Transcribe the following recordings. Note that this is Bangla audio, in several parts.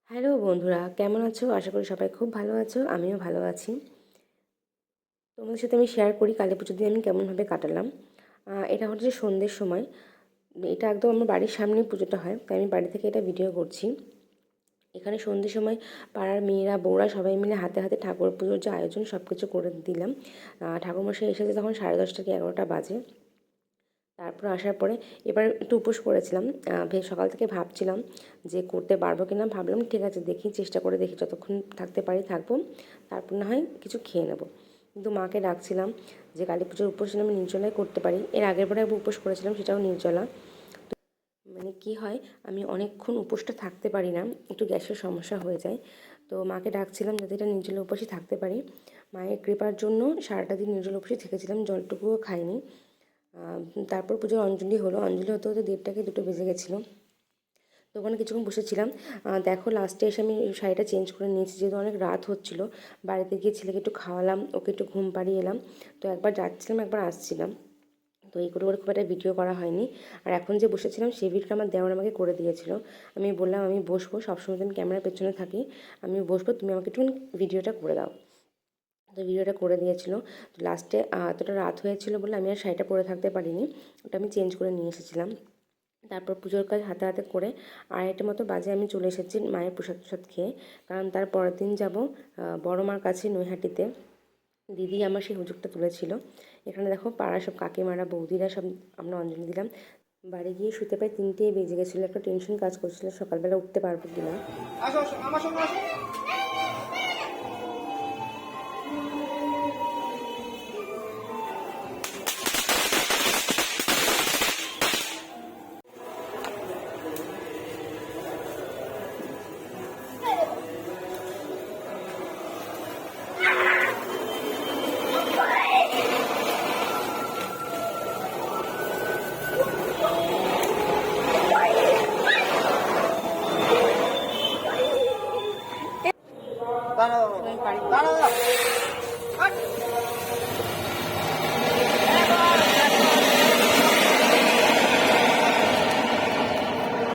হ্যালো বন্ধুরা, কেমন আছো? আশা করি সবাই খুব ভালো আছো। আমিও ভালো আছি। তোমাদের সাথে আমি শেয়ার করি কালী পুজোর দিন আমি কেমনভাবে কাটালাম। এটা হচ্ছে সন্ধ্যের সময়। এটা একদম আমার বাড়ির সামনেই পুজোটা হয়, তাই আমি বাড়ি থেকে এটা ভিডিও করছি। এখানে সন্ধ্যের সময় পাড়ার মেয়েরা বউরা সবাই মিলে হাতে হাতে ঠাকুর পুজোর যে আয়োজন সব কিছু করে দিলাম। ঠাকুরমশাই এসেছে তখন 10:30 কি 11টা বাজে। তারপর আসার পরে এবার একটু উপোস করেছিলাম। সকাল থেকে ভাবছিলাম যে করতে পারবো কি না। ভাবলাম ঠিক আছে, দেখি, চেষ্টা করে দেখি, যতক্ষণ থাকতে পারি থাকবো, তারপর না হয় কিছু খেয়ে নেবো। কিন্তু মাকে ডাকছিলাম যে কালী পুজোর উপোস যেন আমি নির্জলায় করতে পারি। এর আগের বারে একবার উপোস করেছিলাম, সেটাও নির্জলা। মানে কি হয়, আমি অনেকক্ষণ উপোসটা থাকতে পারি না, একটু গ্যাসের সমস্যা হয়ে যায়। তো মাকে ডাকছিলাম যাতে এটা নির্জলা উপোসই থাকতে পারি। মায়ের কৃপার জন্য সারাটা দিন নির্জলা উপোসই থেকেছিলাম, জলটুকুও খাইনি। তারপর পুজোর অঞ্জলি হলো। অঞ্জলি হতে হতে 1:30 কি 2টো বেজে গেছিলো। তো ওখানে কিছুক্ষণ বসেছিলাম। দেখো লাস্টে এসে আমি শাড়িটা চেঞ্জ করে নিয়েছি, যেহেতু অনেক রাত হচ্ছিলো। বাড়িতে গিয়ে ছেলেকে একটু খাওয়ালাম, ওকে একটু ঘুম পাড়িয়ে এলাম। তো একবার যাচ্ছিলাম, একবার আসছিলাম। তো এই করে খুব একটা ভিডিও করা হয়নি। আর এখন যে বসেছিলাম সেই ভিডিওটা আমার দেওর আমাকে করে দিয়েছিল। আমি বললাম আমি বসবো, সবসময় আমি ক্যামেরার পেছনে থাকি, আমি বসবো, তুমি আমাকে একটু ভিডিওটা করে দাও। তো ভিডিওটা করে দিয়েছিল। তো লাস্টে এতটা রাত হয়েছিল বলে আমি আর শাড়িটা পরে থাকতে পারিনি, ওটা আমি চেঞ্জ করে নিয়ে এসেছিলাম। তারপর পুজোর কাজ হাতে হাতে করে 2:30 মতো বাজে আমি চলে এসেছি মায়ের প্রসাদ প্রসাদ খেয়ে। কারণ তার পরের দিন যাব বড় মার কাছে নৈহাটিতে। দিদি আমার সেই হুজুগটা তুলেছিল। এখানে দেখো পাড়ার সব কাকিমারা বৌদিরা সব আমরা অঞ্জলি দিলাম। বাড়ি গিয়ে শুতে প্রায় 3টেই বেজে গেছিলো। একটা টেনশন কাজ করছিল সকালবেলা উঠতে পারবো কি না।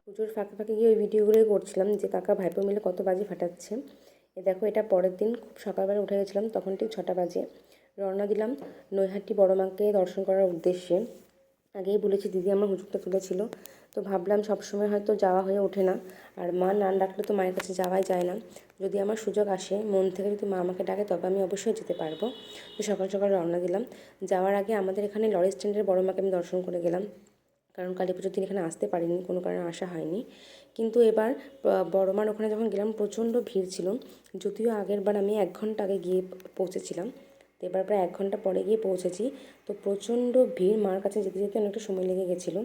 পুজোর ফাঁকে ফাঁকে গিয়ে ওই ভিডিওগুলোই করছিলাম যে কাকা ভাইপো মিলে কত বাজি ফাটাচ্ছে। দেখো এটা পরের দিন খুব সকালবেলা উঠে গেছিলাম, তখন ঠিক 6টা বাজে। রওনা দিলাম নৈহাটি বড় মাকে দর্শন করার উদ্দেশ্যে। আগেই বলেছি দিদি আমার হুজুগটা তুলেছিল। তো ভাবলাম সবসময় হয়তো যাওয়া হয়ে ওঠে না, আর মা না ডাকলে তো মায়ের কাছে যাওয়াই যায় না। যদি আমার সুযোগ আসে মন থেকে, যদি মা আমাকে ডাকে, তবে আমি অবশ্যই যেতে পারবো। তো সকাল সকাল রওনা দিলাম। যাওয়ার আগে আমাদের এখানে লরি স্ট্যান্ডের বড় মাকে আমি দর্শন করে গেলাম, কারণ কালী পুজোর দিন এখানে আসতে পারিনি, কোনো কারণে আসা হয়নি। কিন্তু এবার বড় মার ওখানে যখন গেলাম প্রচণ্ড ভিড় ছিল। যদিও আগের বার আমি 1 ঘন্টা আগে গিয়ে পৌঁছেছিলাম, তো এবার প্রায় 1 ঘন্টা পরে গিয়ে পৌঁছেছি। তো প্রচণ্ড ভিড়, মার কাছে যেতে যেতে অনেকটা সময় লেগে গেছিলো।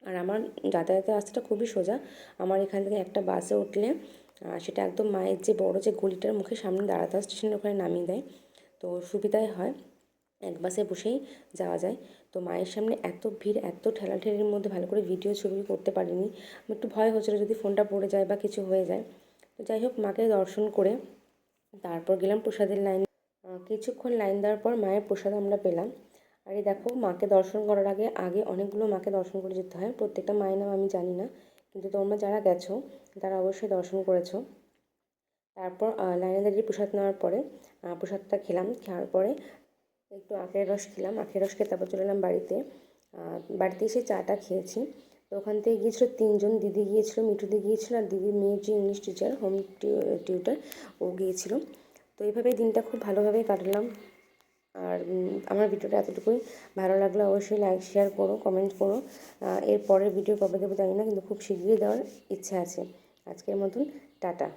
আর আমার যাতায়াতের রাস্তাটা খুবই সোজা। আমার এখান থেকে একটা বাসে উঠলে সেটা একদম মায়ের যে বড় যে গলিটার মুখে সামনে দাঁড়াতে স্টেশনের ওখানে নামিয়ে দেয়। তো সুবিধাই হয়, এক বাসে বসেই যাওয়া যায়। তো মায়ের সামনে এত ভিড়, এত ঠেলাঠেলির মধ্যে ভালো করে ভিডিও ছবি করতে পারিনি। আমার একটু ভয় হচ্ছিলো যদি ফোনটা পড়ে যায় বা কিছু হয়ে যায়। তো যাই হোক, মাকে দর্শন করে তারপর গেলাম প্রসাদের লাইনে। কিছুক্ষণ লাইন দেওয়ার পর মায়ের প্রসাদ আমরা পেলাম। আর এই দেখো, মাকে দর্শন করার আগে আগে অনেকগুলো মাকে দর্শন করে যেতে হয়। প্রত্যেকটা মায়ের নাম আমি জানি না, কিন্তু তোমরা যারা গেছো তারা অবশ্যই দর্শন করেছো। তারপর লাইনে দাঁড়িয়ে প্রসাদ নেওয়ার পরে প্রসাদটা খেলাম। খাওয়ার পরে একটু আখের রস খেলাম। আখের রস খেয়ে তারপর চলে এলাম বাড়িতে। বাড়িতে এসে চাটা খেয়েছি। তো ওখান থেকে গিয়েছিলো 3জন। দিদি গিয়েছিলো, মিঠুদি গিয়েছিলো, আর দিদির মেয়ের যে ইংলিশ টিচার, হোম টিউটার, ও গিয়েছিলো। তো এইভাবেই দিনটা খুব ভালোভাবেই কাটালাম। আর আমার ভিডিওটা এতটুকুই। ভালো লাগলে অবশ্যই লাইক শেয়ার করো, কমেন্ট করো। এর পরের ভিডিও কবে দেবো জানি না, কিন্তু খুব শীঘ্রই দেওয়ার ইচ্ছা আছে। আজকের মতন টাটা।